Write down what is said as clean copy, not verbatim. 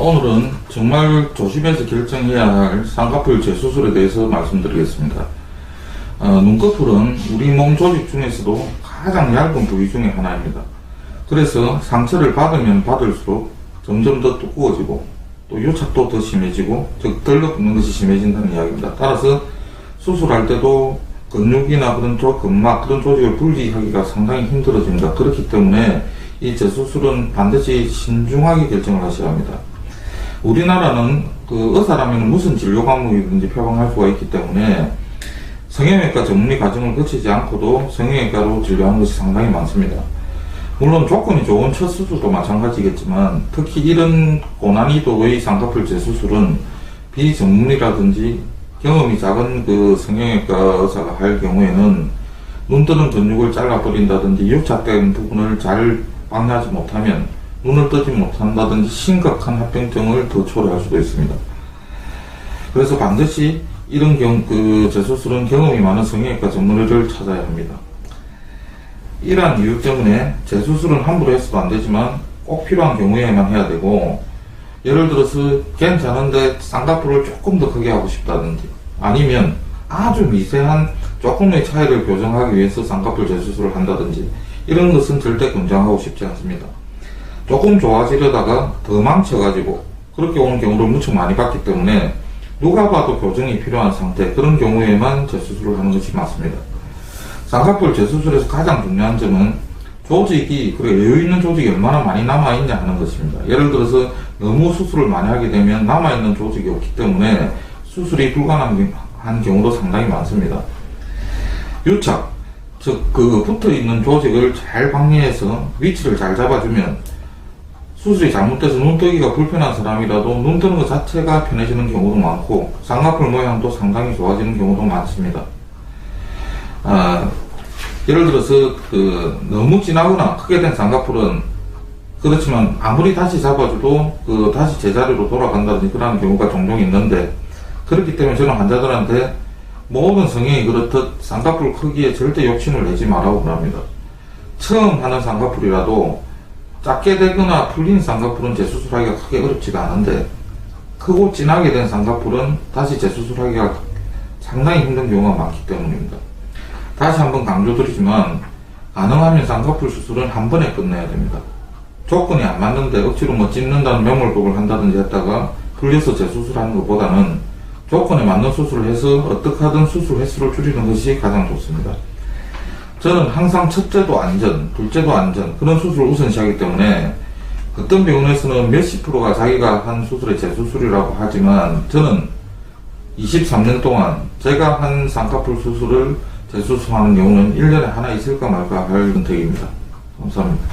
오늘은 정말 조심해서 결정해야 할 쌍꺼풀 재수술에 대해서 말씀드리겠습니다. 눈꺼풀은 우리 몸 조직 중에서도 가장 얇은 부위 중에 하나입니다. 그래서 상처를 받으면 받을수록 점점 더 두꺼워지고 또 유착도 더 심해지고 즉 들러붙는 것이 심해진다는 이야기입니다. 따라서 수술할 때도 근육이나 그런 근막 그런 조직을 분리하기가 상당히 힘들어집니다. 그렇기 때문에 이 재수술은 반드시 신중하게 결정을 하셔야 합니다. 우리나라는 의사라면 무슨 진료 과목이든지 표방할 수가 있기 때문에 성형외과 전문의 과정을 거치지 않고도 성형외과로 진료하는 것이 상당히 많습니다. 물론 조건이 좋은 첫 수술도 마찬가지겠지만 특히 이런 고난이도의 쌍꺼풀 재수술은 비전문의라든지 경험이 작은 성형외과 의사가 할 경우에는 눈뜨는 근육을 잘라버린다든지 유착된 부분을 잘 방해하지 못하면 눈을 뜨지 못한다든지 심각한 합병증을 더 초래할 수도 있습니다. 그래서 반드시 이런 재수술은 경험이 많은 성형외과 전문의를 찾아야 합니다. 이러한 이유 때문에 재수술은 함부로 해서도 안 되지만 꼭 필요한 경우에만 해야 되고, 예를 들어서 괜찮은데 쌍꺼풀을 조금 더 크게 하고 싶다든지 아니면 아주 미세한 조금의 차이를 교정하기 위해서 쌍꺼풀 재수술을 한다든지 이런 것은 절대 권장하고 싶지 않습니다. 조금 좋아지려다가 더 망쳐가지고 그렇게 오는 경우를 무척 많이 봤기 때문에 누가 봐도 교정이 필요한 상태, 그런 경우에만 재수술을 하는 것이 맞습니다. 쌍꺼풀 재수술에서 가장 중요한 점은 조직이, 여유있는 조직이 얼마나 많이 남아있냐 하는 것입니다. 예를 들어서 너무 수술을 많이 하게 되면 남아있는 조직이 없기 때문에 수술이 불가능한 경우도 상당히 많습니다. 유착, 즉 붙어있는 조직을 잘 방해해서 위치를 잘 잡아주면 수술이 잘못돼서 눈뜨기가 불편한 사람이라도 눈 뜨는 것 자체가 편해지는 경우도 많고 쌍꺼풀 모양도 상당히 좋아지는 경우도 많습니다. 예를 들어서 너무 진하거나 크게 된 쌍꺼풀은 그렇지만 아무리 다시 잡아줘도 다시 제자리로 돌아간다든지 그런 경우가 종종 있는데, 그렇기 때문에 저는 환자들한테 모든 성형이 그렇듯 쌍꺼풀 크기에 절대 욕심을 내지 말라고 합니다. 처음 하는 쌍꺼풀이라도 작게 되거나 풀린 쌍꺼풀은 재수술하기가 크게 어렵지가 않은데, 크고 진하게 된 쌍꺼풀은 다시 재수술하기가 상당히 힘든 경우가 많기 때문입니다. 다시 한번 강조드리지만 가능하면 쌍꺼풀 수술은 한 번에 끝내야 됩니다. 조건이 안 맞는데 억지로 찝는다는 명물법을 한다든지 했다가 풀려서 재수술하는 것보다는 조건에 맞는 수술을 해서 어떻게 하든 수술 횟수를 줄이는 것이 가장 좋습니다. 저는 항상 첫째도 안전, 둘째도 안전, 그런 수술을 우선시하기 때문에 어떤 병원에서는 몇십 프로가 자기가 한 수술의 재수술이라고 하지만 저는 23년 동안 제가 한 쌍꺼풀 수술을 재수술하는 경우는 1년에 하나 있을까 말까 할 선택입니다. 감사합니다.